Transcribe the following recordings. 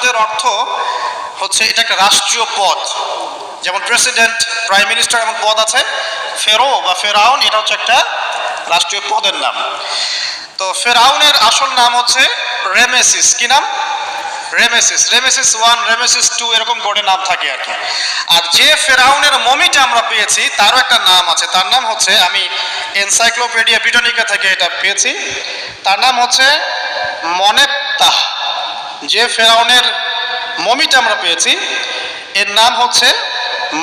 শব্দের অর্থ হচ্ছে এটা একটা রাষ্ট্রীয় পদ, যেমন প্রেসিডেন্ট, প্রাইম মিনিস্টার এমন পদ আছে। ফেরো বা ফেরাউন এটা হচ্ছে একটা রাষ্ট্রীয় পদের নাম। তো ফেরাউনের আসল নাম হচ্ছে রেমেসিস। কি নাম? রেমেসিস। রেমেসিস 1, রেমেসিস 2 এরকম করে নাম থাকে আর কি। আর যে ফেরাউনের মমিটা আমরা পেয়েছি তারও একটা নাম আছে, তার নাম হচ্ছে, আমি এনসাইক্লোপিডিয়া ব্রিটানিকা থেকে এটা পেয়েছি, তার নাম হচ্ছে মনেপ্তাহ। যে ফেরাউনের মমিটা আমরা পেয়েছি এর নাম হচ্ছে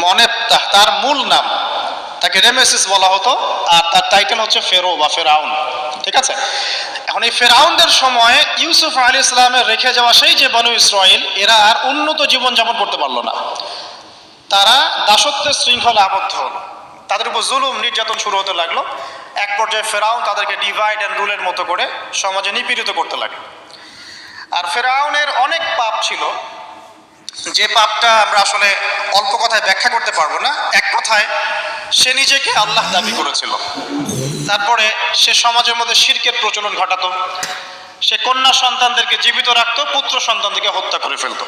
মনেপ্তাহ, তার মূল নাম। তাকে রেমেসিস বলা হতো, আর তার টাইটেল হচ্ছে ফেরো বা ফেরাউন। ঠিক আছে? এখন এই ফেরাউনদের সময় ইউসুফ আলাইহিস সালামের রেখে যাওয়া সেই যে বনু ইসরাইল, এরা আর উন্নত জীবন যাপন করতে পারলো না। তারা দাসত্বের শৃঙ্খলে আবদ্ধ হলো, তাদের উপর জুলুম নির্যাতন শুরু হতে লাগলো। এক পর্যায়ে ফেরাউন তাদেরকে ডিভাইড অ্যান্ড রুলের মতো করে সমাজে নিপীড়িত করতে লাগে। আর ফেরাউনের অনেক পাপ ছিল, যে পাপটা আমরা আসলে অল্প কথায় ব্যাখ্যা করতে পারবো না। এক কথায় সে নিজেকে আল্লাহ দাবি করেছিল। তারপরে সে সমাজের মধ্যে শিরকের প্রচলন ঘটাতো। সে কন্যা সন্তানদেরকে জীবিত রাখতো, পুত্র সন্তানদেরকে হত্যা করে ফেলতো।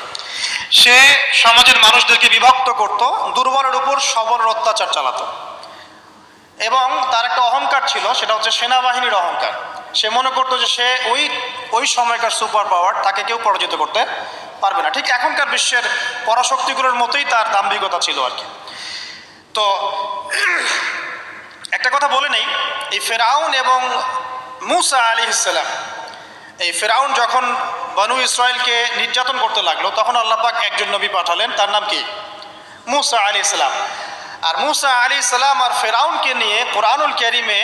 সে সমাজের মানুষদেরকে বিভক্ত করত, দুর্বলের উপর সবলের অত্যাচার চালাতো। এবং তার একটা অহংকার ছিল, সেটা হচ্ছে সেনাবাহিনীর অহংকার। সে মনে করতো যে সে ওই সময়কার সুপার পাওয়ার, তাকে কেউ পরাজিত করতে পারবে না। ঠিক এখনকার বিশ্বের পরাশক্তিগুলোর মতোই তার দাম্ভিকতা ছিল আর কি। তো একটা কথা বলে নেই, এই ফেরাউন এবং মূসা আলাইহিস সালাম, এই ফেরাউন যখন বনু ইসরাইলকে নির্যাতন করতে লাগলো, তখন আল্লাহ পাক একজন নবী পাঠালেন, তার নাম কি? মূসা আলাইহিস সালাম। আর মূসা আলাইহিস সালাম আর ফেরাউনকে নিয়ে কোরআনুল কারীমে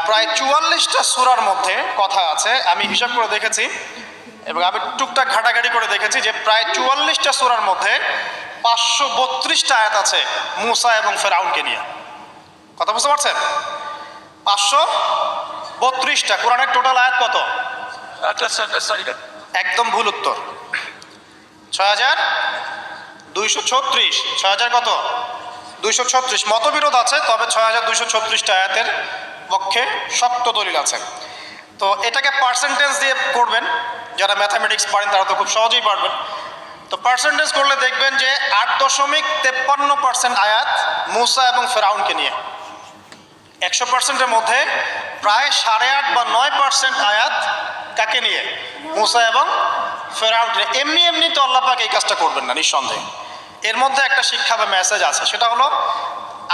প্রায় 44টা সূরার মধ্যে কথা আছে। আমি হিসাব করে দেখেছি এবং আমি টুকটাক ঘাটাঘাটি করে দেখেছি যে প্রায় 44টা সূরার মধ্যে 532টা আয়াত আছে মূসা এবং ফেরাউনকে নিয়ে। কথা বুঝতে পারছেন? 532টা। কোরআনের টোটাল আয়াত কত? একদম ভুল উত্তর, 6236। 6000 কত? 236। মতবিরোধ আছে, তবে 6236টা আয়াতের পক্ষে শক্ত দলিল আছে। তো এটাকে পার্সেন্টেজ দিয়ে করবেন, যারা ম্যাথামেটিক্স পারেন তারা তো খুব সহজেই পারবেন। তো পার্সেন্টেজ করলে দেখবেন যে 8.53% আয়াত মূসা এবং ফেরাউনকে নিয়ে। 100%-এর মধ্যে প্রায় 8.5 বা 9% আয়াত কাকে নিয়ে? মূসা এবং ফেরাউনকে। এমনি এমনি তো আল্লাহ পাক এই কাজটা করবেন না নিঃসন্দেহে। এর মধ্যে একটা শিক্ষা বা মেসেজ আছে, সেটা হলো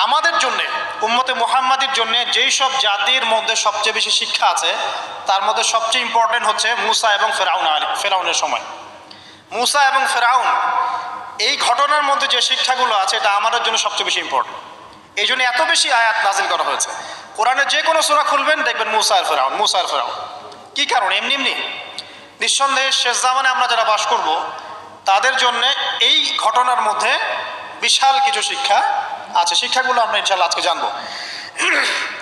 আমাদের জন্যে, উম্মতে মুহাম্মাদির জন্যে যেই সব জাতির মধ্যে সবচেয়ে বেশি শিক্ষা আছে, তার মধ্যে সবচেয়ে ইম্পর্টেন্ট হচ্ছে মূসা এবং ফেরাউনের সময়। মূসা এবং ফেরাউন, এই ঘটনার মধ্যে যে শিক্ষাগুলো আছে, এটা আমাদের জন্য সবচেয়ে বেশি ইম্পর্টেন্ট। এই জন্য এত বেশি আয়াত নাজিল করা হয়েছে। কোরআনের যে কোনো সূরা খুলবেন দেখবেন মূসা আর ফেরাউন, মূসা আর ফেরাউন। কি কারণ? এমনি এমনি নিঃসন্দেহে শেষ জামানে আমরা যারা বাস করব, তাদের জন্য এই ঘটনার মধ্যে বিশাল কিছু শিক্ষা আছে। শিক্ষাগুলো আমরা ইনশাআল্লাহ আজকে জানবো।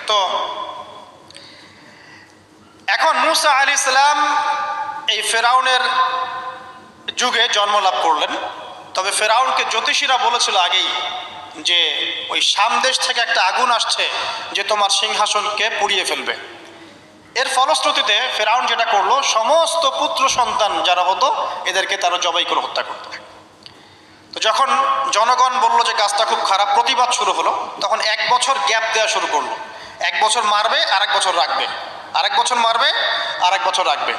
তো এখন মূসা আলাইহিস সালাম এই ফেরাউনের যুগে জন্ম লাভ করলেন। তবে ফেরাউনকে জ্যোতিষীরা বলেছিল আগেই যে ওই সামদেশ থেকে একটা আগুন আসছে যে তোমার সিংহাসনকে পুড়িয়ে ফেলবে। এর ফলশ্রুতিতে ফেরাউন যেটা করলো, সমস্ত পুত্র সন্তান যারা হতো এদেরকে তারা জবাই করে হত্যা করতো। তো যখন জনগণ বলল যে কাজটা খুব খারাপ, প্রতিবাদ শুরু হলো, তখন 1 বছর গ্যাপ দেওয়া শুরু করলো। 1 বছর মারবে, আরেক বছর রাখবে, আরেক বছর মারবে, আরেক বছর রাখবে।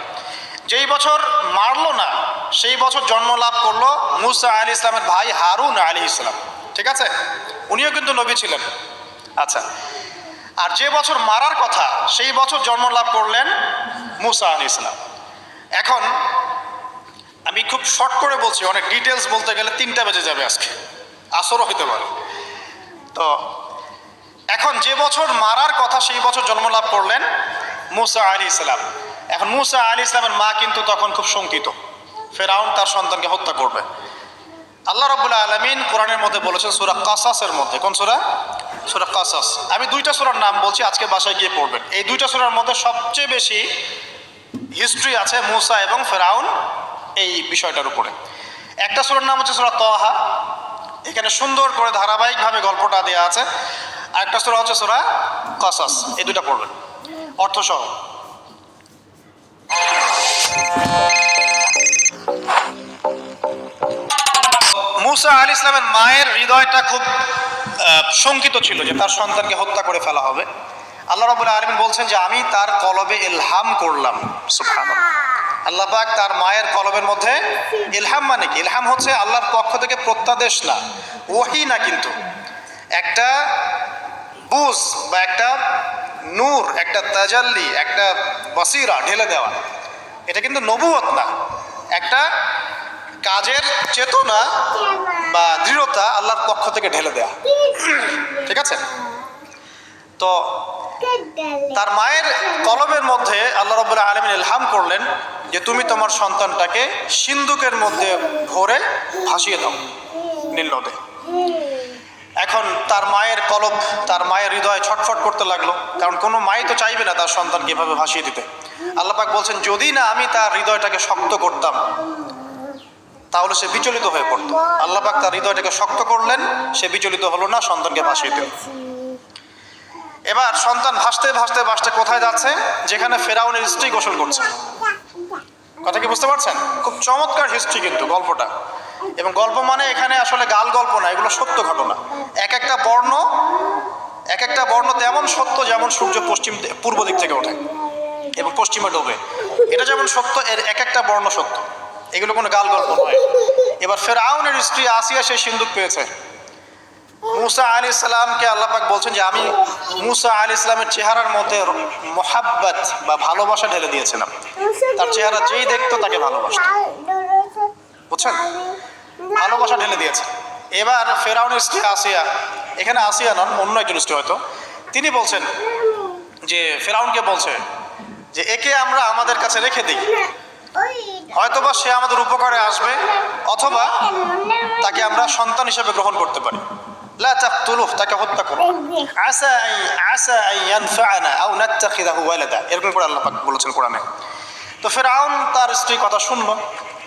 যেই বছর মারলো না, সেই বছর জন্ম লাভ করলো মূসা আলাইহিস সালামের ভাই হারুন আলাইহিস সালাম। ঠিক আছে? উনিও কিন্তু নবী ছিলেন। আচ্ছা, আর যে বছর মারার কথা, সেই বছর জন্ম লাভ করলেন মূসা আলাইহিস সালাম। এখন আমি খুব শর্ট করে বলছি, অনেক ডিটেলস বলতে গেলে 3টা বেজে যাবে, আজকে আসরও হতে পারে। তো এখন যে বছর মারার কথা, সেই বছর জন্ম লাভ করলেন মূসা আলাইহিস সালাম। এখন মূসা আলাইহিস সালামের মা কিন্তু তখন খুব শঙ্কিত, ফেরাউন তার সন্তানকে হত্যা করবে। আল্লাহ রাব্বুল আলামিন কোরআনের মধ্যে বলেছেন সূরা কাসাসের মধ্যে। কোন সূরা? সূরা কাসাস। আমি 2টা সূরার নাম বলছি, আজকে বাসায় গিয়ে পড়বেন। এই 2টা সূরার মধ্যে সবচেয়ে বেশি হিস্ট্রি আছে মূসা এবং ফেরাউন এই বিষয়টার উপরে। একটা সূরার নাম হচ্ছে সূরা তাহা, এখানে সুন্দর করে ধারাবাহিকভাবে গল্পটা দেওয়া আছে। আর একটা সূরা হচ্ছে সূরা কাসাস। এই 2টা পড়বেন অর্থ সহ। মূসা আলাইহিস সালামের মায়ের হৃদয়টা খুব শঙ্কিত ছিল যে তার সন্তানকে হত্যা করে ফেলা হবে। আল্লাহ রাব্বুল আলামিন বলছেন যে আমি তার কলবে ইলহাম করলাম। সুবহানাল্লাহ, আল্লাহ পাক তার মায়ের কলবের মধ্যে ইলহাম, মানে কি ইলহাম হচ্ছে আল্লাহর পক্ষ থেকে প্রত্যাদেশ না, ওহী না, কিন্তু একটা বুঝ বা একটা নূর, একটা তাজাল্লি, একটা বসিরা ঢেলে দেওয়া। এটা কিন্তু নবুয়ত না, একটা কাজের চেতনা বা দৃঢ়তা আল্লাহর পক্ষ থেকে ঢেলে দেয়া। ঠিক আছে? তো তার মায়ের কলবের মধ্যে আল্লাহ রাব্বুল আলামিন ইলহাম করলেন যে তুমি তোমার সন্তানটাকে সিন্ধুকের মধ্যে ভরে ভাসিয়ে দাও নীল নদে। এখন তার মায়ের কলব, তার মায়ের হৃদয় ছটফট করতে লাগলো, কারণ কোনো মাই তো চাইবে না তার সন্তানকে এভাবে ভাসিয়ে দিতে। আল্লাহ পাক বলছেন যদি না আমি তার হৃদয়টাকে শক্ত করতাম তাহলে সে বিচলিত হয়ে পড়তো। আল্লাহ পাক তার হৃদয়টাকে শক্ত করলেন, সে বিচলিত হলো না, সন্তানকে ভাসিয়ে দিল। এবার সন্তান ভাসতে ভাসতে ভাসতে কোথায় যাচ্ছে? যেখানে ফেরাউনের স্ত্রী গোসল করছে। কথা কি বুঝতে পারছেন? খুব চমৎকার হিস্ট্রি কিন্তু গল্পটা। এবং গল্প মানে এখানে আসলে গাল গল্প না, এগুলো সত্য ঘটনা। এক একটা বর্ণ তেমন সত্য যেমন সূর্য পূর্ব দিক থেকে ওঠে এবং পশ্চিমে ডোবে, এটা যেমন সত্য, এর এক একটা বর্ণ সত্য, এগুলো কোনো গাল গল্প নয়। এবার ফেরাউনের স্ত্রী আসিয়া সেই সিন্দুক পেয়েছে। মূসা আলাইহিস সালামকে আল্লাহ পাক বলছেন যে আমি মূসা আলাইহিস সালামের চেহারার মধ্যে মোহাব্বত বা ভালোবাসা ঢেলে দিয়েছিলাম। তার চেহারা যেই দেখতো তাকে ভালোবাসত, বুঝছেন? ভালোবাসা ঢেলে দিয়েছে। এবার ফেরাউনের স্ত্রী আসিয়া, এখানে আসিয়া নন, অন্য একজন স্ত্রী হয়তো, তিনি বলছেন যে ফেরাউনকে বলছে যে একে আমরা আমাদের কাছে রেখে দিই, হয়তোবা সে আমাদের উপকারে আসবে, অথবা তাকে আমরা সন্তান হিসেবে গ্রহণ করতে পারি। লা তাকতুলুহু, তাকে হত্যা করো, আসা আন ইয়ানফা'না আও নাত্তাখিযাহু ওয়ালাদা, এরকম করে আল্লাহ পাক বলেছেন কোরআনে। তো ফেরাউন তার স্ত্রীর কথা শুনলো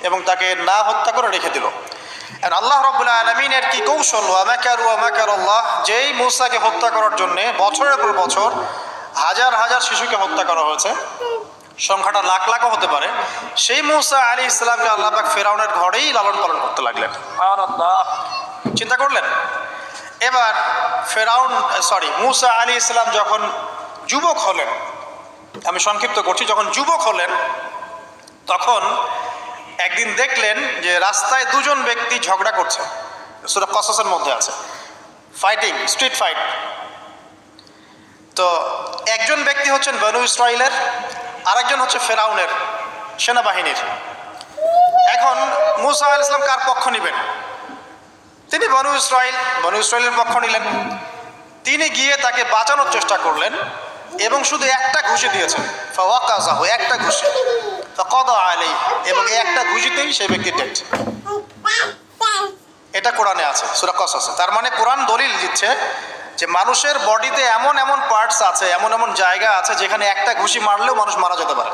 এবং তাকে না হত্যা করে রেখে দিল। আর আল্লাহ রাব্বুল আলামিনের কি কৌশল, ওয়া মাকারু ওয়া মাকারাল্লাহ, যেই মূসাকে হত্যা করার জন্য বছরের পর বছর হাজার হাজার শিশুকে হত্যা করা হয়েছে, সংখ্যাটা লাখ লাখও হতে পারে, সেই মূসা আলাইহিস সালামকে আল্লাহ পাক ফেরাউনের ঘরেই লালন পালন করতে লাগলেন। চিন্তা করলেন? এবার মূসা আলাইহিস সালাম যখন যুবক হলেন, আমি সংক্ষিপ্ত করছি, যখন যুবক হলেন তখন একদিন দেখলেন যে রাস্তায় দুজন ব্যক্তি ঝগড়া করছে। সূরা কসসের মধ্যে আছে, ফাইটিং, স্ট্রিট ফাইট। তো একজন ব্যক্তি হচ্ছেন বনু ইসরাইলের, আরেকজন হচ্ছে ফেরাউনের সেনাবাহিনীর। এখন মূসা আলাইহিস সালাম কার পক্ষ নেবেন? তিনি বনু ইসরাইলের পক্ষ নিলেন। তিনি গিয়ে তাকে বাঁচানোর চেষ্টা করলেন এবং শুধু একটা ঘুষি দিয়েছেন, ফাওয়াকাযাহু, একটা ঘুষি, ফাকাদা আলাইহি, এবং এই একটা ঘুষিতেই সেই ব্যক্তি ডেড। এটা কোরআনে আছে সূরা কসসে। তার মানে কোরআন দলিল দিচ্ছে যে মানুষের বডিতে এমন এমন পার্টস আছে, এমন এমন জায়গা আছে যেখানে একটা ঘুষি মারলেও মানুষ মারা যেতে পারে।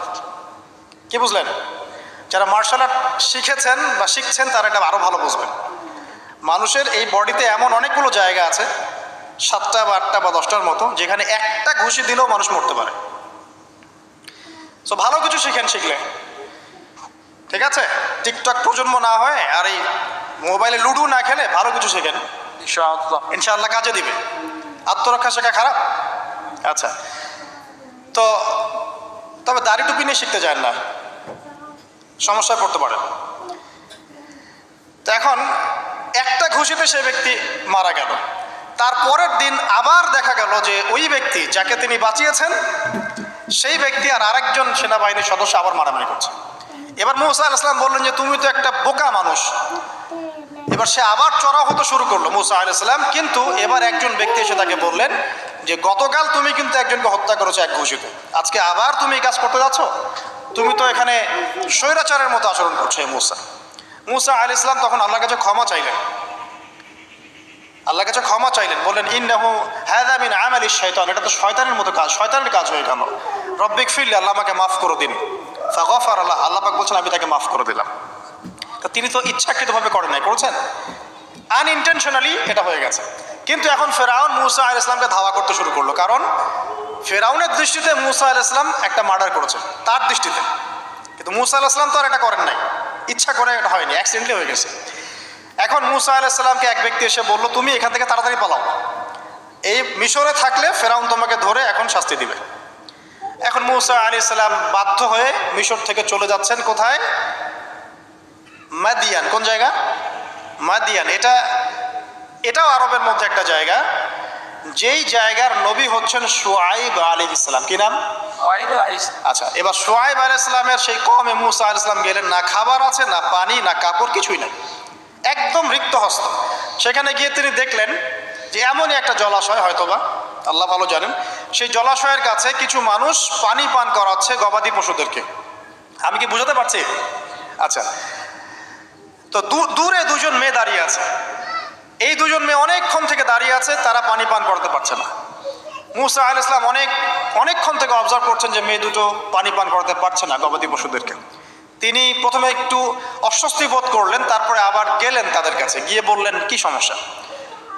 কি বুঝলেন? যারা মার্শাল আর্ট শিখেছেন বা শিখছেন তারা এটা আরো ভালো বুঝবেন। মানুষের এই বডিতে এমন অনেকগুলো জায়গা আছে, 7টা বা 8টা বা 10টার মতো, যেখানে একটা ঘুষি দিলেও মানুষ মরতে পারে। সো ভালো কিছু শিখেন, শিখলে ঠিক আছে, টিকটক প্রজন্ম না হয় আর এই মোবাইলে লুডো না খেলে ভালো কিছু শেখেন, ইনশাআল্লাহ কাজে দিবে। আত্মরক্ষা শেখা খারাপ? আচ্ছা, তো তবে দাড়ি টুপি নিয়ে শিখতে চান না, সমস্যায় পড়তে পারে। তো এখন একটা ঘুষিতে সেই ব্যক্তি মারা গেল। তারপরের দিন আবার দেখা গেল যে ওই ব্যক্তি যাকে তিনি বাঁচিয়েছেন সেই ব্যক্তি আর আরেকজন সেনাবাহিনীর সদস্য আবার মারামারি করছে। এবার মূসা আলাইহিস সালাম বললেন যে তুমি তো একটা বোকা মানুষ। এবার সে আবার চড়াও হতে শুরু করলো মূসা আলাইহিস সালাম, কিন্তু এবার একজন ব্যক্তি এসে তাকে বললেন যে গতকাল তুমি কিন্তু একজনকে হত্যা করেছো এক ঘুষিতে, আজকে আবার তুমি এই কাজ করতে যাচ্ছ, তুমি তো এখানে স্বৈরাচারের মতো আচরণ করছো। মূসা আলাইহিস সালাম তখন আল্লাহর কাছে ক্ষমা চাইলেন, বললেন ইন্নাহু হাযা মিন আমালিশ শাইতান, এটা তো শয়তানের মতো কাজ, শয়তানের কাজ হয়ে গেল। রব্বিক ফিরলি, আল্লাহ আমাকে মাফ করে দিন। ফাগফার আল্লাহ, আল্লাহ পাক বলছেন আমি তাকে মাফ করে দিলাম। তো তিনি তো ইচ্ছাকৃতভাবে করেন নাই, করেছেন আনইনটেনশনালি, এটা হয়ে গেছে। কিন্তু এখন ফেরাউন মূসা আলাইহিস সালামকে ধাওয়া করতে শুরু করলো, কারণ ফেরাউনের দৃষ্টিতে মূসা আলাইহিস সালাম একটা মার্ডার করেছে তার দৃষ্টিতে, কিন্তু মূসা আলাইহিস সালাম তো আর এটা করেন নাই, ইচ্ছা করে এটা হয়নি, অ্যাক্সিডেন্টলি হয়ে গেছে। এখন মুসা আলাইহিস সালামকে এক ব্যক্তি এসে বলল, তুমি এখান থেকে তাড়াতাড়ি পালাও, এই মিশরে থাকলে ফেরাউন তোমাকে ধরে এখন শাস্তি দিবে। এখন মুসা আলাইহিস সালাম বাধ্য হয়ে মিশর থেকে চলে যাচ্ছেন কোথায়? মাদিয়ান। কোন জায়গা? মাদিয়ান। এটাও আরবের মধ্যে একটা জায়গা, যেই জায়গার নবী হচ্ছেন শুআইব আলাইহিস সালাম। কি নাম? আচ্ছা, এবার শুআইব আলাইহিস সালামের সেই কওমে মুসা আলাইহিস সালাম গেলেন, না খাবার আছে, না পানি, না কাপড়, কিছুই নাই, একদম রিক্ত হস্ত। সেখানে গিয়ে তিনি দেখলেন যে এমনই একটা জলাশয়, হয়তোবা আল্লাহ ভালো জানেন, সেই জলাশয়ের কাছে কিছু মানুষ পানি পান করাচ্ছে গবাদি পশুদেরকে। আমি কি বুঝাতে পারছি? আচ্ছা, তো দূরে দুজন মেয়ে দাঁড়িয়ে আছে। এই দুজন মেয়ে অনেকক্ষণ থেকে দাঁড়িয়ে আছে, তারা পানি পান করতে পারছে না। মুসা আলাইহিস সালাম অনেকক্ষণ থেকে অবজার্ভ করছেন যে মেয়ে দুটো পানি পান করতে পারছে না গবাদি পশুদেরকে। তিনি প্রথমে একটু অস্বস্তি বোধ করলেন, তারপরে আবার গেলেন তাদের কাছে, গিয়ে বললেন কি সমস্যা।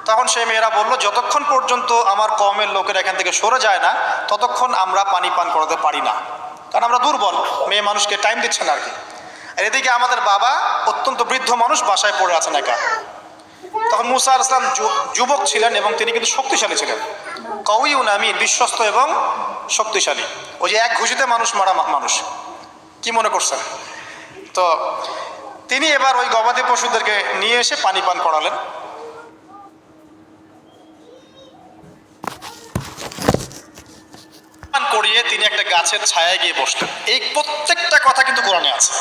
তখন সেই মেয়েরা বলল, যতক্ষণ পর্যন্ত আমার কওমের লোকেরা এখান থেকে সরে যায় না, ততক্ষণ আমরা পানি পান করতে পারি না, কারণ আমরা দুর্বল, মেয়ে মানুষকে টাইম দিচ্ছে না আর কি। আর এদিকে আমাদের বাবা অত্যন্ত বৃদ্ধ মানুষ, বাসায় পড়ে আছেন একা। তখন মুসা আলাইহিস সালাম যুবক ছিলেন এবং তিনি কিন্তু শক্তিশালী ছিলেন, কওয়িউন আমিন, বিশ্বস্ত এবং শক্তিশালী। ওই যে এক ঘুষিতে মানুষ মারা মানুষ, কি মনে করছেন? তো তিনি এবার ওই গবাদি পশুদেরকে নিয়ে এসে পানি পান করালেন। পান করিয়ে তিনি একটা গাছের ছায়ায় গিয়ে বসলেন। এই প্রত্যেকটা কথা কিন্তু কোরআনে আছে,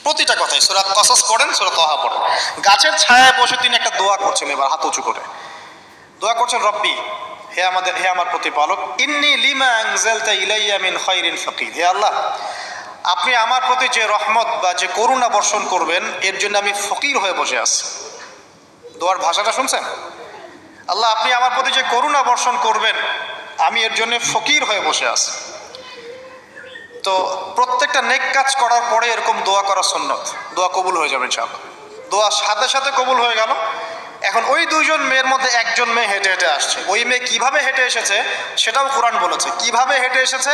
প্রতিটা কথাই। সূরা কসস পড়েন, সূরা তাহা পড়েন। গাছের ছায়ায় বসে তিনি একটা দোয়া করছেন, এবার হাত উঁচু করে দোয়া করছেন, রব্বি, হে আমার প্রতিপালক, ইন্নী লিমা আনজালতা ইলাইয়া মিন খায়রিন ফাকির। হে আল্লাহ, আপনি আমার প্রতি যে রহমত বা যে করুণা বর্ষণ করবেন, এর জন্য আমি ফকির হয়ে বসে আছি। দোয়ার ভাষাটা শুনছেন? আল্লাহ, আপনি আমার প্রতি যে করুণা বর্ষণ করবেন, আমি এর জন্য ফকির হয়ে বসে আছি। তো প্রত্যেকটা নেক কাজ করার পরে এরকম দোয়া করা সুন্নত, দোয়া কবুল হয়ে যাবে ইনশাআল্লাহ। দোয়া সাথে সাথে কবুল হয়ে গেল। এখন ওই দুইজন মেয়ের মধ্যে একজন মেয়ে হেঁটে হেঁটে আসছে। ওই মেয়ে কিভাবে হেঁটে এসেছে সেটাও কোরআন বলেছে, কিভাবে হেঁটে এসেছে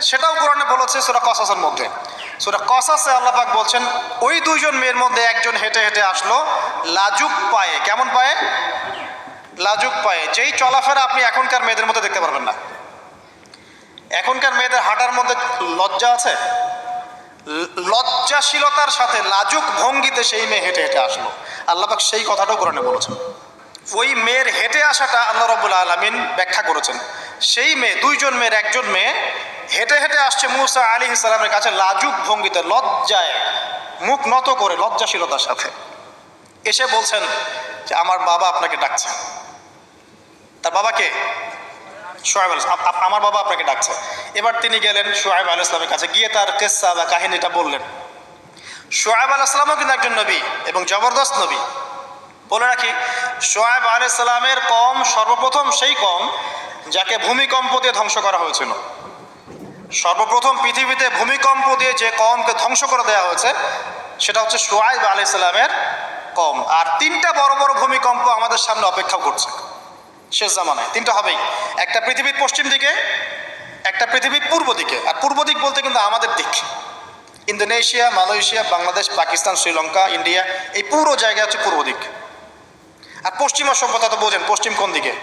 সেটাও কোরআনে বলেছে সূরা কসসের মধ্যে। সূরা কসসে আল্লাহ পাক বলছেন, ওই দুইজন মেয়ের মধ্যে একজন হেঁটে হেঁটে আসলো লাজুক পায়ে। কেমন পায়ে? লাজুক পায়ে। যেই চলাফেরা আপনি এখনকার মেয়েদের মধ্যে দেখতে পারবেন না। এখনকার মেয়েদের হাঁটার মধ্যে লজ্জা আছে, লজ্জাশীলতার সাথে লাজুক ভঙ্গিতে সেই মেয়ে হেঁটে হেঁটে আসলো। আল্লাহ পাক সেই কথাটাও কোরআনে বলেছেন। ওই মেয়ের হেঁটে আসাটা আল্লাহ রাব্বুল আলামিন ব্যাখ্যা করেছেন। সেই মেয়ে, দুইজন মেয়ের একজন মেয়ে হেঁটে হেঁটে আসছে মুসা আলাইহিস সালামের কাছে লাজুক ভঙ্গিতে, লজ্জায় মুখ নত করে, লজ্জাশীলতার সাথে এসে বলছেন যে আমার বাবা আপনাকে ডাকছে। তার বাবাকে? শুআয়ব আলাইহিস সালাম, আমার বাবা আপনাকে ডাকছে। এবার তিনি গেলেন শুআয়ব আলাইহিস সালামের কাছে, গিয়ে তার কিসসা বা কাহিনীটা বললেন। শুআয়ব আলাইহিস সালামও কিন্তু একজন নবী এবং জবরদস্ত নবী। বলে রাখি, শুআয়ব আলাইহিস সালামের কওম সর্বপ্রথম সেই কওম যাকে ভূমিকম্প দিয়ে ধ্বংস করা হয়েছিল। সর্বপ্রথম পৃথিবীতে ভূমিকম্প দিয়ে যে কওমকে ধ্বংস করে দেওয়া হয়েছে সেটা হচ্ছে শুআয়ব আলাইহিস সালামের কওম। আর তিনটা বড় বড় ভূমিকম্প আমাদের সামনে অপেক্ষা করছে শেষ জামানায়। তিনটা হবেই, একটা পৃথিবীর পশ্চিম দিকে, একটা পৃথিবীর পূর্ব দিকে। আর পূর্ব দিক বলতে কিন্তু আমাদের দিক, Indonesia, Malaysia, Bangladesh, Pakistan, Sri Lanka, India, এই পুরো জায়গা হচ্ছে পূর্ব দিক। আর পশ্চিমা সভ্যতা তো বোঝেন, পশ্চিম কোন দিকে।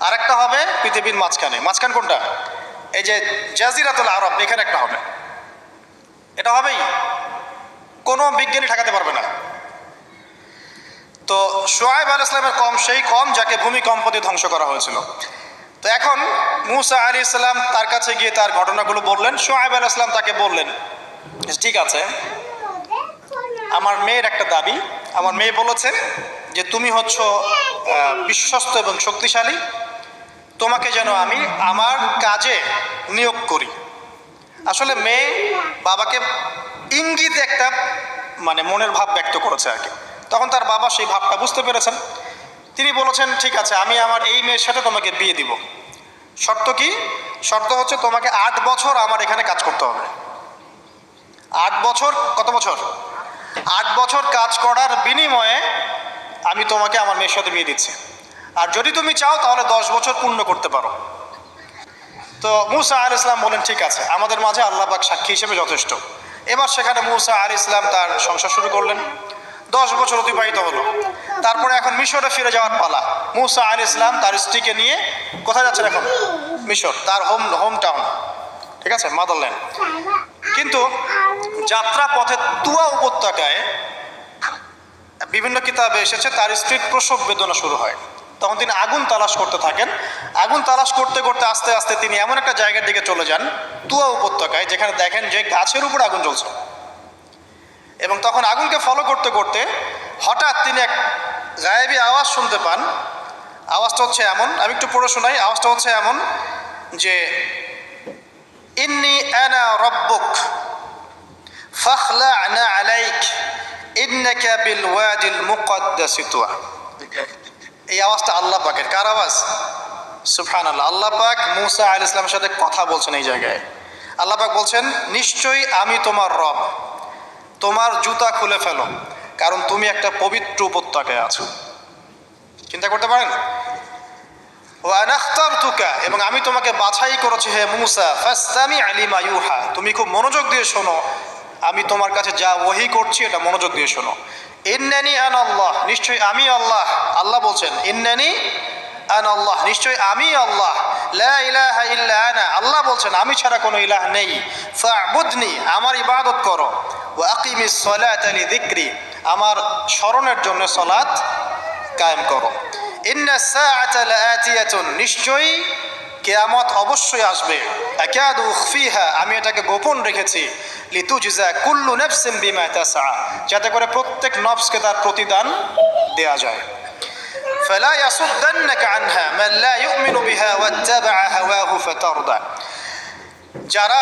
আর একটা হবে পৃথিবীর মাঝখানে। মাঝখান কোনটা? এই যে জাজিরাতুল আরব, এখানে একটা হবে। এটা হবেই, কোনো বিজ্ঞানী ঠেকাতে পারবে না। তো শুআয়ব আলাইহিস সালামের কওম সেই কওম যাকে ভূমিকম্প দিয়ে ধ্বংস করা হয়েছিল। তো এখন মুসা আলাইহিস সালাম তার কাছে গিয়ে তার ঘটনাগুলো বললেন। শুআয়ব আলাইহিস সালাম তাকে বললেন, ঠিক আছে, আমার মেয়ের একটা দাবি। আমার মেয়ে বলেছে যে তুমি হচ্ছ বিশ্বস্ত এবং শক্তিশালী, তোমাকে যেন আমি আমার কাজে নিয়োগ করি। আসলে মেয়ে বাবাকে ইঙ্গিত একটা মানে মনের ভাব ব্যক্ত করেছে আর কি। তখন তার বাবা সেই ভাবটা বুঝতে পেরেছেন। তিনি বলেছেন, ঠিক আছে, আমি আমার এই মেয়ের সাথে তোমাকে বিয়ে দিব। শর্ত কি? শর্ত হচ্ছে তোমাকে 8 বছর আমার এখানে কাজ করতে হবে। 8 বছর? কত বছর? 8 বছর কাজ করার বিনিময়ে আমি তোমাকে আমার মেয়ের সাথে বিয়ে দিচ্ছি। আর যদি তুমি চাও তাহলে 10 বছর পূর্ণ করতে পারো। তো মুসা আলাইহিস সালাম বলেন, ঠিক আছে, আমাদের মাঝে আল্লাহ পাক সাক্ষী হিসেবে যথেষ্ট। এবার সেখানে মুসা আলাইহিস সালাম তার সংসার শুরু করলেন। 10 বছর অতিবাহিত হলো। তারপরে এখন মিশরে ফিরে যাওয়ার পালা। মুসা আলাইহিস সালাম তার স্ত্রীকে নিয়ে কোথায় যাচ্ছেন এখন? মিশর, তার হোম টাউন, ঠিক আছে, মাদারল্যান্ড। কিন্তু যাত্রা পথে তুয়া উপত্যকায় বিভিন্ন কিতাবে এসেছে তার স্ত্রীর প্রসব বেদনা শুরু হয়। তখন তিনি আগুন তালাশ করতে থাকেন। আগুন তালাশ করতে করতে আস্তে আস্তে তিনি এমন একটা জায়গার দিকে চলে যান তুয়া উপত্যকায়, যেখানে দেখেন যে গাছের উপর আগুন জ্বলছে। এবং তখন আগুনকে ফলো করতে করতে হঠাৎ তিনি এক গায়েবী আওয়াজ শুনতে পান। আওয়াজটা হচ্ছে এমন, আমি একটু পড়ে শোনাই। আওয়াজটা হচ্ছে এমন যে ইন্নী আনা রব্বুক ফাখলা'না আলাইক ইন্নাকা বিল ওয়াদিল মুকদ্দাস তুয়া। এই আওয়াজটা আল্লাহ পাকের। কার আওয়াজ? সুবহানাল্লাহ। আল্লাহ পাক মুসা আলাইহিস সালামের সাথে কথা বলছেন এই জায়গায়। আল্লাহ পাক বলছেন, নিশ্চয়ই আমি তোমার রব, তোমার জুতা খুলে ফেলো, কারণ তুমি একটা পবিত্র উপত্যকায় আছো। চিন্তা করতে পারেন? ওয়া আনা আখতারতুকা, এবং আমি তোমাকে বাছাই করেছি হে মুসা, ফাসতামি' লিমা ইউহা, তুমি খুব মনোযোগ দিয়ে শোনো, আমি তোমার কাছে যা ওহী করছি এটা মনোযোগ দিয়ে শোনো। ইন্নানি আনা আল্লাহ, নিশ্চয়ই আমি আল্লাহ। আল্লাহ বলছেন ইন্নানি আনা আল্লাহ, নিশ্চয়ই আমি আল্লাহ। লা ইলাহা ইল্লা আনা, আল্লাহ বলছেন আমি ছাড়া কোনো ইলাহ নেই। ফা'বুদনি, আমার ইবাদত করো। ওয়া আকিমিস সালাতা লিযিকরি, আমার স্মরণের জন্য সালাত কায়েম করো। ইন্নাস সাআতা লাআতিয়াতুন, নিশ্চয়ই কিয়ামত অবশ্যই আসবে। আকাদু উখফিহা, আমি এটাকে গোপন রেখেছি। লিতুজজা কুল্লু নাফসিন বিমা তাসআ, যাতে করে প্রত্যেক নফসকে তার প্রতিদান দেয়া যায়। ফালা ইয়াসুদ্দান্নাকা আনহা মান লা ইউমিনু বিহা ওয়াত্তাবা'a হাওয়াহু ফাতারদা, যারা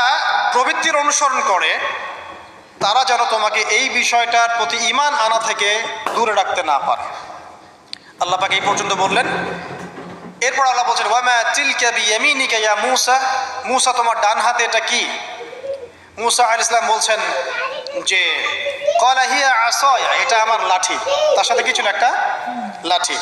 প্রবৃত্তির অনুসরণ করে তারা যেন তোমাকে এই বিষয়টার প্রতি ঈমান আনা থেকে দূরে রাখতে না পারে। আল্লাহ পাক এই পর্যন্ত বললেন। এরপর আল্লাহ বলছেন ওয়া মা তিলকা বিয়ামিনিকা ইয়া মূসা, মূসা তোমার ডান হাতে এটা কি? মূসা আলাইহিস সালাম বলছেন যে ক্বালা হিয়া আসায়া, এটা আমার লাঠি। তার সাথে কি ছিল? একটা লাঠি।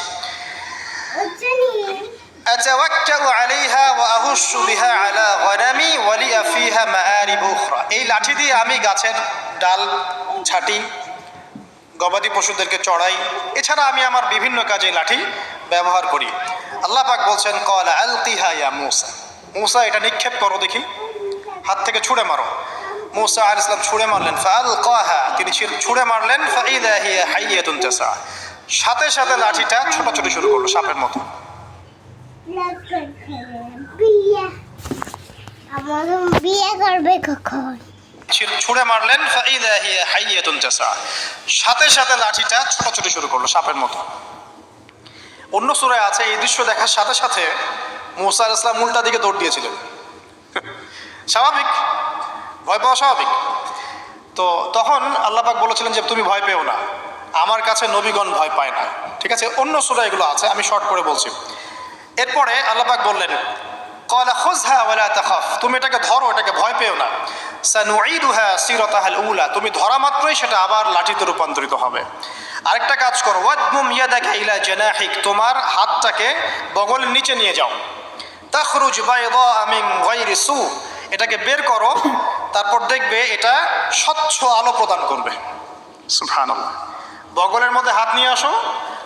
আতাওয়াক্কাউ আলাইহা ওয়া আহুশু বিহা আলা গনামি ওয়া লিয়া ফিহা মাআরিব উখরা, এই লাঠি দিয়ে আমি গাছের ডাল ছাঁটি, গবাদি পশুদেরকে চড়াই, এছাড়া আমি আমার বিভিন্ন কাজে লাঠি ব্যবহার করি। আল্লাহ পাক বলছেন ক্বালা আলকিহা ইয়া মূসা, মূসা এটা নিক্ষেপ করো দেখি, হাত থেকে ছুঁড়ে মারো। মূসা আলাইহিস সালাম ছুঁড়ে মারলেন। ফাআলকাহা, তিনি ছুঁড়ে মারলেন। ফাইদা হিয়া হাইয়াতুন তাসা, সাথে সাথে লাঠিটা ছোটাছুটি শুরু করলো সাপের মতো। বিয়ে করবে কখন? ছুঁড়ে মারলেন। ফাইদা হিয়া হাইয়াতুন তাসা, সাথে সাথে লাঠিটা ছোটাছুটি শুরু করলো সাপের মতো। অন্য সূরায় আছে এই দৃশ্য দেখার সাথে সাথে মূসা আলাইহিস সালাম উল্টা দিকে দৌড় দিয়েছিলেন। স্বাভাবিক, ভয় পাওয়া স্বাভাবিক। তো তখন আল্লাহ পাক বলেছিলেন যে তুমি ভয় পেও না, আমার কাছে নবীগণ ভয় পায় না। ঠিক আছে, অন্য সূরা এগুলো আছে, আমি শর্ট করে বলছি। এরপরে আল্লাহ পাক বললেন ক্বালা খুযহা ওয়া লা তাখাফ, তুমি এটাকে ধরো, এটাকে ভয় পেও না। সানুঈদুহা সিরাতাহাল উলা, তুমি ধরা মাত্রই সেটা আবার লাঠিতে রূপান্তরিত হবে। আরেকটা কাজ করো, ওয়াদমুম ইয়াদাকা ইলা জানাহিক, তোমার হাতটাকে বগলের নিচে নিয়ে যাও। তাখরুজ বাইদা মিন গায়রি সু, এটাকে বের করো, তারপর দেখবে এটা স্বচ্ছ আলো প্রদান করবে। সুবহানাল্লাহ। বগলের মধ্যে হাত নিয়ে আসো,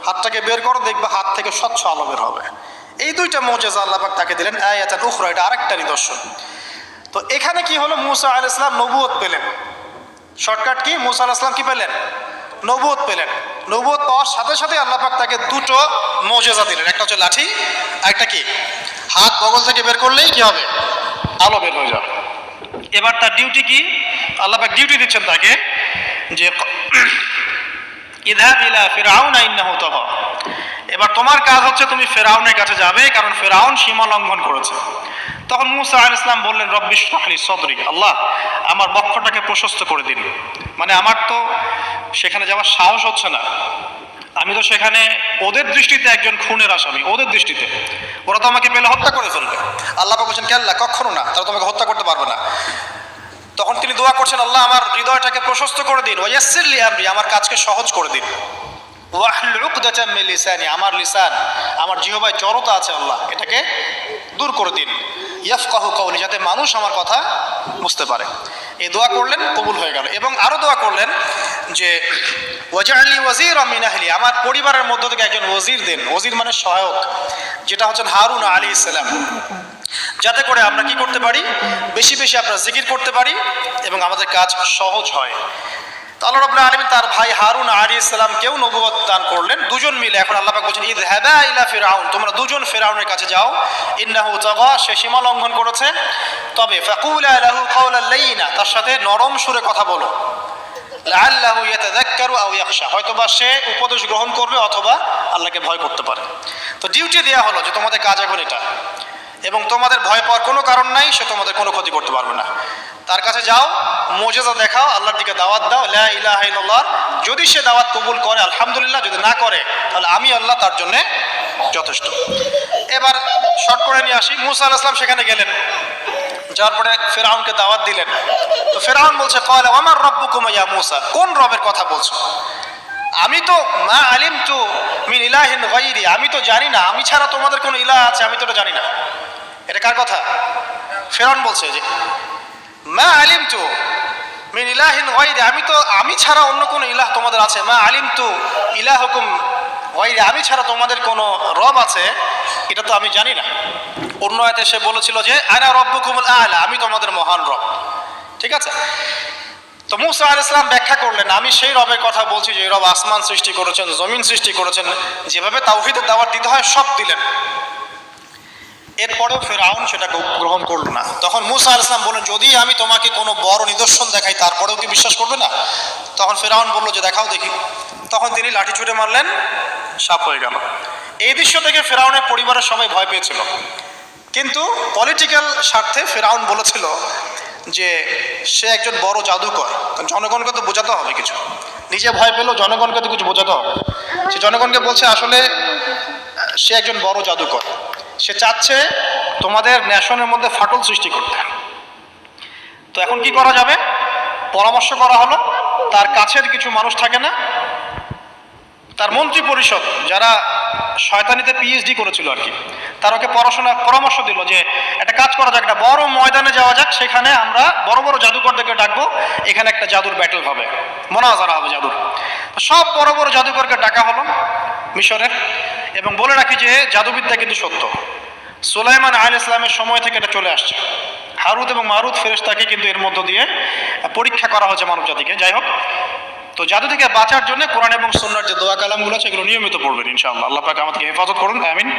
হাতটাকে বের করো, দেখবে হাত থেকে স্বচ্ছ আলো বের হবে। এই দুইটা মুজিজা আল্লাহ পাক তাকে দিলেন। আয়াতুন উখরা, এটা আরেকটা নিদর্শন। তো এখানে কি হলো? মূসা আলাইহিস সালাম নবুয়ত পেলেন। Shortcut key? মূসা আলাইহিস সালাম কি পেলেন? নবুয়ত পেলেন। নবুয়ত পাওয়ার সাথে সাথে আল্লাহ পাক তাকে দুটো মুজিজা দিলেন। একটা হচ্ছে লাঠি, আরেকটা কি? হাত বগল থেকে বের করলেই কি হবে? আলো বের হয়ে যাবে। এবার তার ডিউটি কি? আল্লাহ পাক ডিউটি দিচ্ছেন তাকে যে ইযহাব ইলা ফিরআউনা ইন্নাহু তাগা, এবার তোমার কাজ হচ্ছে তুমি ফেরাউনের কাছে যাবে, কারণ ফেরাউন সীমা লঙ্ঘন করেছে। তখন মূসা আলাইহিস সালাম বললেন রব্বি ইশরাহ লি সাদরি, আল্লাহ আমার বক্ষটাকে প্রশস্ত করে দিন। মানে আমার তো সেখানে যাওয়ার সাহস হচ্ছে না, আমি তো সেখানে ওদের দৃষ্টিতে একজন খুনের আসামি, ওদের দৃষ্টিতে ওরা তো আমাকে পেলে হত্যা করে ফেলবে। আল্লাহ পাক বলছেন কেল্লা, কখনো না, তারা তোমাকে হত্যা করতে পারবে না। তখন তিনি দোয়া করছেন আল্লাহ আমার হৃদয়টাকে প্রশস্ত করে দিন, ওয়া ইয়াসসির লি আমরি, আমার কাজকে সহজ করে দিন। ওয়াহলুল উকদাতাম মিন লিসানি, আমার লিসান, আমার জিহ্বায় জড়তা আছে আল্লাহ, এটাকে দূর করে দিন। ইয়াফকাহু কাওলি, যাতে মানুষ আমার কথা বুঝতে পারে। এই দোয়া করলেন, কবুল হয়ে গেল। এবং আরো দোয়া করলেন যে ওয়াজআলনি ওয়াজিরাম মিন আহলি, আমার পরিবারের মধ্য থেকে একজন ওয়াজির দেন। ওয়াজির মানে সহায়ক, যেটা হচ্ছেন হারুন আলাইহিস সালাম, যাতে করে আমরা কি করতে পারি, বেশি বেশি আমরা জিকির করতে পারি এবং আমাদের কাজ সহজ হয়। তো আল্লাহ রাব্বুল আলামিন তার ভাই হারুন আলাইহিস সালামকেও নবুয়ত দান করলেন, দুজন মিলে। এখন আল্লাহ পাক বলছেন ইযহাবা ইলা ফিরআউন, তোমরা দুজন ফিরআউনের কাছে যাও, ইন্নাহু তাগা, সে সীমা লঙ্ঘন করেছে, তবে ফাকুলা লাহু কাওলান লাইয়িনা, তার সাথে নরম সুরে কথা বলো, লাআল্লাহু ইয়াতাযাক্কারু আও ইয়াখশা, হয়তোবা সে উপদেশ গ্রহণ করবে অথবা আল্লাহকে ভয় করতে পারে। তো ডিউটি দেয়া হলো যে তোমাদের কাজ এখন এটা, এবং তোমাদের ভয় পাওয়ার কোনো কারণ নাই, সে তোমাদের কোনো ক্ষতি করতে পারবে না। তার কাছে যাও, মুজিজা দেখাও, আল্লাহর দিকে দাওয়াত দাও, লা ইলাহা ইল্লাল্লাহ। যদি সে দাওয়াত কবুল করে আলহামদুলিল্লাহ, যদি না করে তাহলে আমি আল্লাহ তার জন্য যথেষ্ট। এবার শর্ট করে নিয়ে আসি, মুসা আলাইহিস সালাম সেখানে গেলেন, যাওয়ার পরে ফিরআউনকে দাওয়াত দিলেন। তো ফিরআউন বলছে ক্বালা ওয়া মার রাব্বুকুম ইয়া মুসা, কোন রবের কথা বলছো? আমি তো মা আলিমতু মিন ইলাহিন গায়রি, আমি তো জানি না, আমি ছাড়া তোমাদের কোনো ইলাহ আছে আমি তো এটা জানি না। এটা কার কথা? ফিরআউন বলছে যে মা আলিমতু মিন ইলাহিন গায়রি, আমি ছাড়া অন্য কোনো ইলাহ তোমাদের আছে, মা আলিমতু ইলাহুকুম গায়রি, আমি ছাড়া তোমাদের কোনো রব আছে এটা তো আমি জানি না। অন্য আয়াতে সে বলেছিল যে আনা রব্বুকুমুল আ'লা, আমি তোমাদের মহান রব। ঠিক আছে? তো মুসা আলাইহিস সালাম ব্যাখ্যা করলেন, আমি সেই রবের কথা বলছি যে রব আসমান সৃষ্টি করেছেন, জমিন সৃষ্টি করেছেন, যেভাবে তাওহীদের দাওয়াত দিতে হয় সব দিলেন। এরপরেও ফিরআউন সেটা গ্রহণ করলো না। তখন মুসা আলাইহিস সালাম বললেন, যদি আমি তোমাকে কোনো বড় নিদর্শন দেখাই তারপরেও কি বিশ্বাস করবে না? তখন ফিরআউন বলল যে দেখাও দেখি। তখন তিনি লাঠি ছুঁড়ে মারলেন, সাপ হয়ে গেল। এই দৃশ্য থেকে ফিরআউনের পরিবারের সবাই ভয় পেয়েছিল, কিন্তু পলিটিক্যাল স্বার্থে ফিরআউন বলেছিল যে সে একজন বড় জাদুকর, জনগণকে তো বোঝাতে হবে কিছু, নিজে ভয় পেলেও জনগণকে তো কিছু বোঝাতে হবে। সে জনগণকে বলছে আসলে সে একজন বড় জাদুকর, সে চাচ্ছে তোমাদের ন্যাশনের মধ্যে ফাটল সৃষ্টি করতে। তো এখন কি করা যাবে? পরামর্শ করা হলো, তার কাছের কিছু মানুষ থাকে না, তার মন্ত্রী পরিষদ যারা শয়তানিতে পিএইচডি করেছিল আর কি, তার ওকে পরামর্শ দিল যে একটা কাজ করা যাক, একটা বড় ময়দানে যাওয়া যাক, সেখানে আমরা বড় বড় জাদুকরদেরকে ডাকবো, এখানে একটা জাদুর ব্যাটল হবে, মোনাজারা হবে জাদুর। সব বড় বড় জাদুকরকে ডাকা হলো মিশরের, এবং বলে রাখি যে জাদুবিদ্যা কিন্তু সত্য, সুলাইমান আলাইহিস সালামের সময় থেকে এটা চলে আসছে। হারুত এবং মারুত ফেরেশতাকে কিন্তু এর মধ্য দিয়ে পরীক্ষা করা হয়েছে মানব জাতিকে। যাই হোক, তো জাদু থেকে বাঁচার জন্য কোরআন এবং সুন্নাহর যে দোয়া কালামগুলো আছে এগুলো নিয়মিত পড়বেন ইনশাআল্লাহ। আল্লাহ পাক আমাদেরকে হেফাজত করুন, আমিন।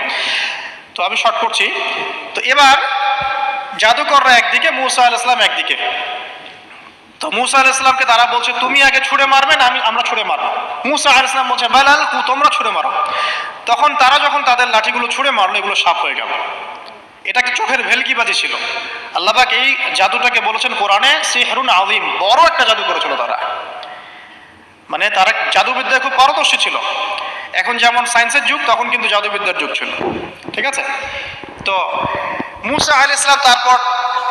তো আমি শর্ট করছি। তো এবার জাদুকররা একদিকে, মুসা আলাইহিস সালাম একদিকে। তো মুসা আলাইহিস সালামকে তারা বলছে তুমি আগে ছুঁড়ে মারবে না আমরা ছুঁড়ে মারবো। মুসা আলাইহিস সালাম বলছে বালাল কু, তোমরা ছুঁড়ে মারো। তখন তারা যখন তাদের লাঠিগুলো ছুঁড়ে মারলো, এগুলো সাপ হয়ে গেল। এটা কি চোখের ভেলকিবাজি ছিল? আল্লাহ পাক এই জাদুটাকে বলেছেন কোরআনে সিহরুন আযীম, বড় একটা জাদু করেছিল তারা, মানে তারা জাদুবিদ্যায় খুব পারদর্শী ছিল। এখন যেমন সায়েন্সের যুগ, তখন কিন্তু জাদুবিদ্যার যুগ ছিল। ঠিক আছে? তো মুসা আলাইহিস সালাম তারপর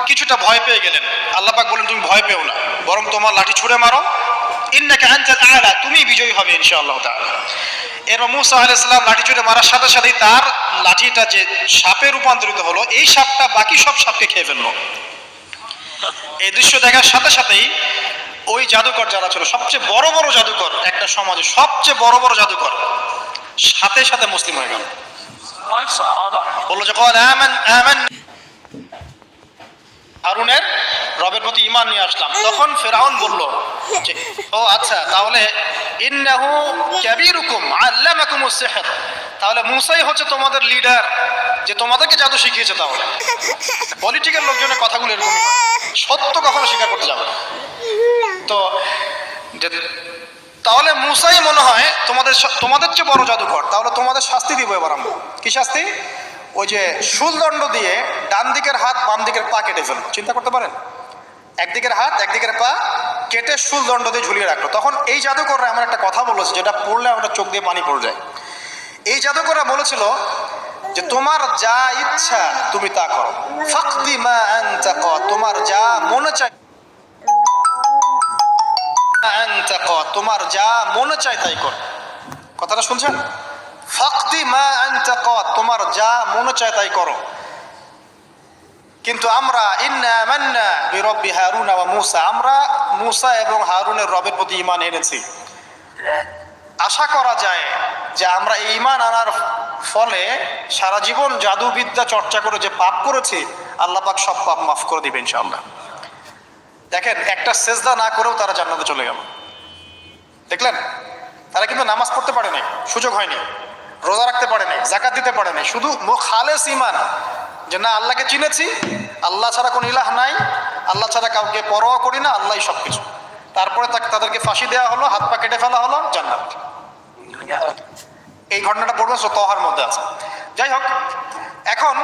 কিছুটা ভয় পেয়ে গেলেন। আল্লাহ পাক বলেন তুমি ভয় পেও না, বরং তোমার লাঠি ছুঁড়ে মারো, ইন্নাকা আনতাল আ'লা, তুমি বিজয়ী হবে ইনশাআল্লাহ তাআলা। এরপর মুসা আলাইহিস সালাম লাঠি ছুঁড়ে মারার সাথে সাথেই তার লাঠিটা যে সাপে রূপান্তরিত হলো, এই সাপটা বাকি সব সাপকে খেয়ে ফেললো। এই দৃশ্য দেখার সাথে সাথেই ওই জাদুকর যারা ছিল, সবচেয়ে বড় বড় জাদুকর একটা সমাজে, সবচেয়ে বড় বড় জাদুকর সাথে সাথে মুসলিম হয়ে গেল। বললো যে আমান, হারুনের রবের প্রতি ঈমান নিয়ে আসলাম। তখন ফিরআউন বলল যে ও আচ্ছা, তাহলে ইন্নাহু কাবীরুকুম আল্লামাকুমুস সিহর, তাহলে মুসাই হচ্ছে তোমাদের লিডার, যে তোমাদেরকে জাদু শিখিয়েছে। তাহলে পলিটিক্যাল লোকজনের কথাগুলো এরকমই, সত্য কখনো স্বীকার করতে যাবে না। তো তাহলে মুসাই মনে হয় তোমাদের চেয়ে বড় জাদুকর, তাহলে তোমাদের শাস্তি দিব এবার আমরা। কি শাস্তি? ওই যে শুলদণ্ড দিয়ে ডান দিকের হাত বাম দিকের পা কেটে ফেলবো। চিন্তা করতে পারেন, একদিকের হাত একদিকের পা কেটে শুলদণ্ড দিয়ে ঝুলিয়ে রাখলো। তখন এই জাদুকররা এমন একটা কথা বলেছে যেটা পড়লে আমরা চোখ দিয়ে পানি পড়ে যায়। এই জাদুকররা বলেছিল যে তোমার যা ইচ্ছা তুমি তা করো, ফাকদি মা আনতা কা, তোমার যা মনে চায়, তোমার যা মনে চায় তাই কর। কথাটা শুনছেন? ফাকদি মা আনতা কা, তোমার যা মনে চায় তাই করো। কিন্তু আমরা ইন্না আমান্না বিরব্বি হারুন ওয়া মুসা, আমরা মুসা এবং হারুনের রবের প্রতি ঈমান এনেছি। আশা করা যায় যে আমরা এই ঈমান আনার ফলে সারা জীবন জাদুবিদ্যা চর্চা করে যে পাপ করেছি, আল্লাহ পাক সব পাপ মাফ করে দিবেন ইনশাআল্লাহ। দেখেন, একটা সেজদা না করেও তারা জান্নাতে চলে গেল। দেখলেন, তারা কিন্তু নামাজ পড়তে পারে নাই, সুযোগ হয়নি, রোজা রাখতে পারে নাই, জাকাত দিতে পারে নাই, শুধু খালেস ঈমান যে না আল্লাহকে চিনেছি, আল্লাহ ছাড়া কোনো ইলাহ নাই, আল্লাহ ছাড়া কাউকে পরোয়া করি না, আল্লাহই সব কিছু। তারপরে তাদেরকে ফাঁসি দেওয়া হলো, হাত পা কেটে ফেলা হলো, জান্নাত। এই ঘটনাটা পড়বে তহার মধ্যে আছে। যাই হোক, এখন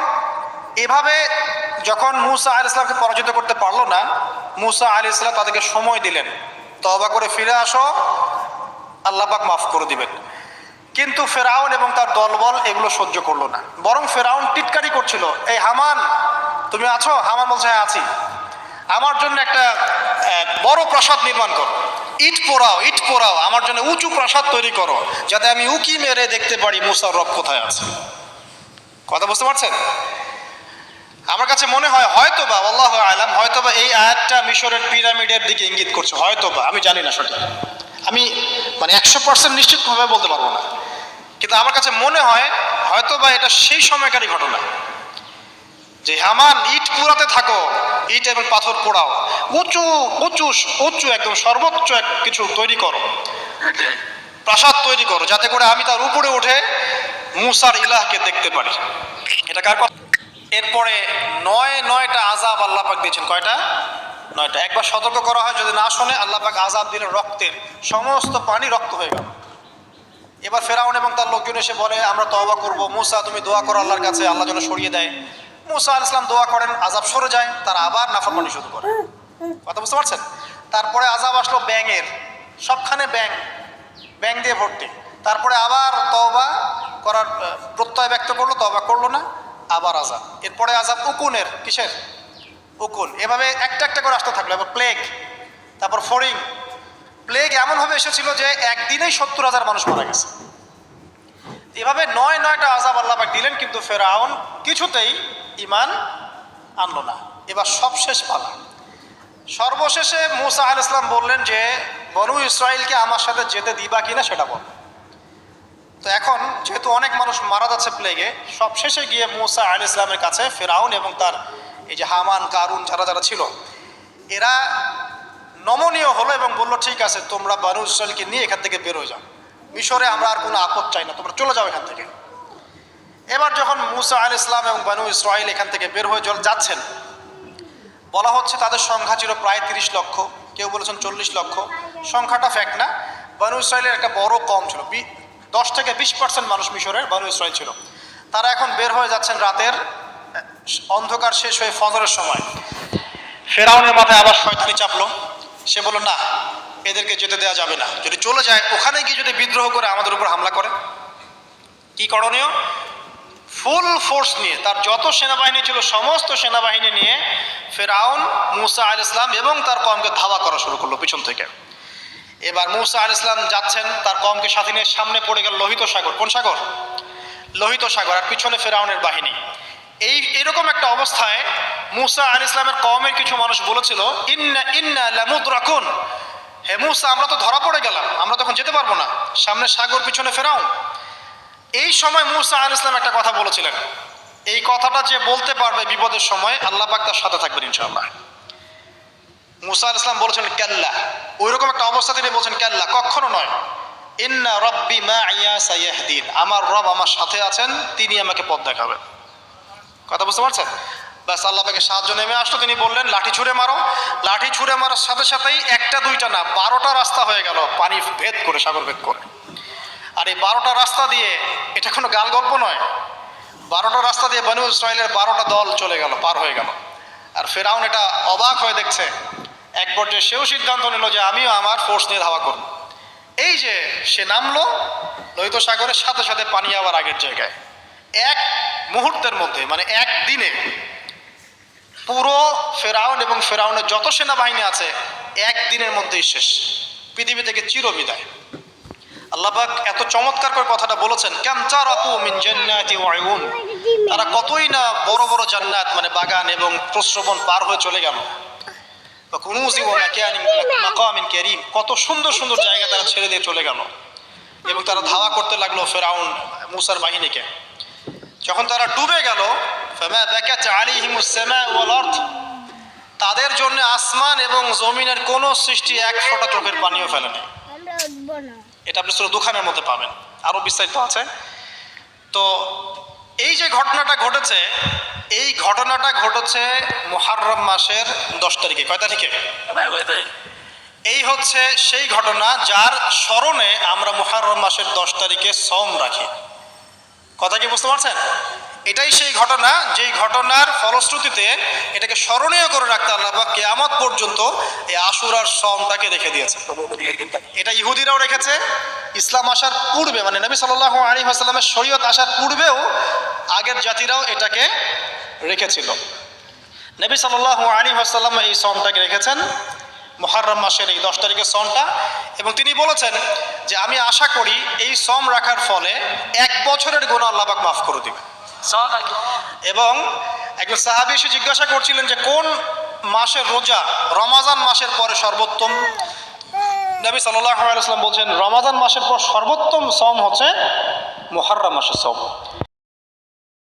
এভাবে যখন মুসা আলাইহিস সালামকে পরাজিত করতে পারলো না, মুসা আলাইহিস সালাম তাদেরকে সময় দিলেন, তওবা করে ফিরে আসো, আল্লাহ পাক মাফ করে দিবেন। কিন্তু ফেরাউন এবং তার দলবল এগুলো সহ্য করলো না, বরং ফেরাউন টিটকারি করছিল, এই হামান তুমি আছো? হামান বলছে হ্যাঁ আছি, আমার জন্য একটা বড় প্রাসাদ নির্মাণ করো, ইট পোড়াও, আমার জন্য উঁচু প্রাসাদ তৈরি করো, যাতে আমি উকি মেরে দেখতে পারি মুসার রব কোথায় আছে। কথা বুঝতে পারছেন? আমার কাছে মনে হয় হয়তোবা, আল্লাহু আ'লাম, হয়তোবা এই আয়াতটা মিশরের পিরামিডের দিকে ইঙ্গিত করছে, হয়তোবা, আমি জানি না সঠিক, আমি মানে 100% নিশ্চিতভাবে বলতে পারবো না, কিন্তু আমার কাছে মনে হয় হয়তোবা এটা সেই সময়কারই ঘটনা যে হামান ইট পোড়াতে থাকো, ইট এবং পাথর পোড়াও, উঁচু উঁচু উঁচু একদম সর্বোচ্চ এক কিছু তৈরি করো, প্রাসাদ তৈরি করো, যাতে করে আমি তার উপরে উঠে মুসার ইলাহকে দেখতে পারি। এটা কার কথা? এরপরে নয়টা আযাব আল্লাহ পাক দিয়েছেন। কয়টা? 9টা। একবার সতর্ক করা হয়, যদি না শোনে আল্লাহ পাক আযাব দিলেন, রক্তের সমস্ত পানি রক্ত হয়ে গেল। এবার ফেরাউন এবং তার লোকজন এসে বলে আমরা তওবা করব, মুসা তুমি দোয়া করো আল্লাহর কাছে, আল্লাহ যেন সরিয়ে দেয়। মুসা আলাইহিস সালাম দোয়া করেন, আযাব সরে যায়, তারা আবার নাফরমানি শুরু করে। কথা বুঝতে পারছেন? তারপরে আযাব আসলো ব্যাঙের, সবখানে ব্যাঙ দিয়ে ভর্তি। তারপরে আবার তওবা করার প্রত্যয় ব্যক্ত করলো, তওবা করলো না, আবার আযাব। এরপরে আযাব উকুনের, কিসের? উকুন। এভাবে একটা একটা করে আসতে থাকলো। এবার প্লেগ, তারপর ফড়িং। প্লেগ এমনভাবে এসেছিল যে একদিনেই 70,000 মানুষ মারা গেছে। এভাবে 9টা আযাব আল্লাহ পাক দিলেন, কিন্তু ফেরাউন কিছুতেই ঈমান আনলো না। এবার সবশেষ পালা, সর্বশেষে মুসা আলাইহিস সালাম বললেন যে বনু ইসরাইলকে আমার সাথে যেতে দিবা কিনা সেটা বল। তো এখন যেহেতু অনেক মানুষ মারা যাচ্ছে প্লেগে, সবশেষে গিয়ে মুসা আলাইহিস সালামের কাছে ফেরাউন এবং তার এই যে হামান, কারুন, যারা ছিল, এরা নমনীয় হলো এবং বললো ঠিক আছে, তোমরা বনু ইসরাইলকে নিয়ে এখান থেকে বের হয়ে যাও, মিশরে আমরা আর কোনো আপদ চাই না, তোমরা চলে যাও এখান থেকে। এবার যখন মুসা আলাইহিস সালাম এবং বনু ইসরাইল এখান থেকে বের হয়ে যাচ্ছেন, বলা হচ্ছে তাদের সংখ্যা ছিল প্রায় 30 লক্ষ, কেউ বলেছেন 40 লক্ষ, সংখ্যাটা ফ্যাক্ট না। বনু ইসরাইলের একটা বড় কম ছিল, 10 থেকে 20% মানুষ মিশরের বনু ইসরাইল ছিল। তারা এখন বের হয়ে যাচ্ছেন রাতের অন্ধকার শেষ হয়ে ফজরের সময়। ফেরাউনের মাথায় আবার শয়তানি চাপলো, সে বলল না, এদেরকে যেতে দেওয়া যাবে না, যদি চলে যায় ওখানে গিয়ে যদি বিদ্রোহ করে আমাদের উপর হামলা করে, কি করণীয়? ফুল ফোর্স নিয়ে, তার যত সেনাবাহিনী ছিল সমস্ত সেনাবাহিনী নিয়ে ফেরাউন মুসা আলাইহিস সালাম এবং তার কওমকে ধাওয়া করা শুরু করলো পিছন থেকে। এবার মুসা আলাইহিস সালাম যাচ্ছেন, তার কওমকে সাথে নিয়ে, সামনে পড়ে গেল লোহিত সাগর। কোন সাগর? লোহিত সাগর। আর পিছনে ফেরাউনের বাহিনী। এইরকম একটা অবস্থায় মুসা আলাইহিস সালামের কওমের কিছু মানুষ বলেছিল ইন্না লামুদরাকুন, হে মুসা আমরা তো ধরা পড়ে গেলাম, আমরা তখন যেতে পারবো না, সামনে সাগর, পিছনে ফেরাউন। এই সময় মুসা আলাইহিস সালাম একটা কথা বলেছিলেন, এই কথাটা যে বলতে পারবে বিপদের সময় আল্লাহ পাক তার সাথে থাকবেন ইনশাআল্লাহ। মুসা আলাইহিস সালাম বলেছেন কাল্লা, ওইরকম একটা অবস্থা তিনি বলছেন কাল্লা, কখনো নয়, ইন্না রাব্বি মাইয়া সাইয়াহদিন, আমার রব আমার সাথে আছেন, তিনি আমাকে পথ দেখাবেন। কথা বুঝতে পারছেন? ব্যাস আল্লাহ পাকের সাহায্য নেমে আসলো, তিনি বললেন লাঠি ছুঁড়ে মারো। লাঠি ছুঁড়ে মারার সাথে সাথেই একটা দুইটা না 12টা রাস্তা হয়ে গেল, পানি ভেদ করে, সাগর ভেদ করে। আর এই 12টা রাস্তা দিয়ে, এটা কোনো গাল গল্প নয়, 12টা রাস্তা দিয়ে বনু ইসরাইলের 12টা দল চলে গেল, পার হয়ে গেল। আর ফেরাউন এটা অবাক হয়ে দেখছে। এক পর্যায়ে সেও সিদ্ধান্ত নিল যে আমিও আমার ফোর্স নিয়ে ধাওয়া করব। এই যে সে নামলো লোহিত সাগরের সাথে সাথে পানি আবার আগের জায়গায়। এক মুহূর্তের মধ্যে, মানে একদিনে পুরো ফেরাউন এবং ফেরাউনের যত সেনাবাহিনী আছে একদিনের মধ্যেই শেষ, পৃথিবী থেকে চিরবিদায়। আল্লাহ পাক এত চমৎকার করে কথাটা বলেছেন, কাম তারাকু মিন জান্নাতি ওয়া উয়ুন, তারা কতই না বড় বড় জান্নাত মানে বাগান এবং প্রস্রবণ পার হয়ে চলে গেল। তো কুনুজি ওয়া মাকামিন কারীম, কত সুন্দর সুন্দর জায়গা তারা ছেড়ে দিয়ে চলে গেল এবং তারা ধাওয়া করতে লাগলো ফেরাউন মুসার বাহিনীকে। যখন তারা ডুবে গেল, ফামা বাকাত আলাইহিমুস সামা ওয়াল আরদ, তাদের জন্য আসমান এবং জমিনের কোনো সৃষ্টি এক ফোঁটা চোখের পানিও ফেলেনি। আমরা উঠবো না। এটা আপনি সূরা দুখানের মধ্যে পাবেন, আরো বিস্তারিত আছে। তো এই যে ঘটনাটা ঘটেছে, এই ঘটনাটা ঘটেছে মুহররম মাসের 10 তারিখে। কয় তারিখে? এই হচ্ছে সেই ঘটনা যার স্মরণে আমরা মুহররম মাসের 10 তারিখে সওম রাখি। কথা কি বুঝতে পারছেন? এটাই সেই ঘটনা, যেই ঘটনার ফলশ্রুতিতে এটাকে স্মরণীয় করে রাখতে আল্লাহ পাক কিয়ামত পর্যন্ত এই আশুরার সওমটাকে রেখে দিয়েছে। এটা ইহুদিরাও রেখেছে, ইসলাম আসার পূর্বে, মানে নবী সাল্লাল্লাহু আলাইহি ওয়াসাল্লামের শরীয়ত আসার পূর্বেও আগের জাতিরাও এটাকে রেখেছিল। নবী সাল্লাল্লাহু আলাইহি ওয়াসাল্লাম এই সওমটাকে রেখেছেন, মুহররম মাসের এই 10 তারিখের সওমটা, এবং তিনি বলেছেন যে আমি আশা করি এই সওম রাখার ফলে 1 বছরের গুনাহ আল্লাহ পাক মাফ করে দিবেন। এবং একজন সাহাবী এসে জিজ্ঞাসা করছিলেন যে কোন মাসের রোজা রমাজান মাসের পরে সর্বোত্তম? নবী সাল্লাল্লাহু আলাইহি ওয়াসাল্লাম বলছেন রমাজান মাসের পর সর্বোত্তম সওম হচ্ছে মুহররম মাসের সওম।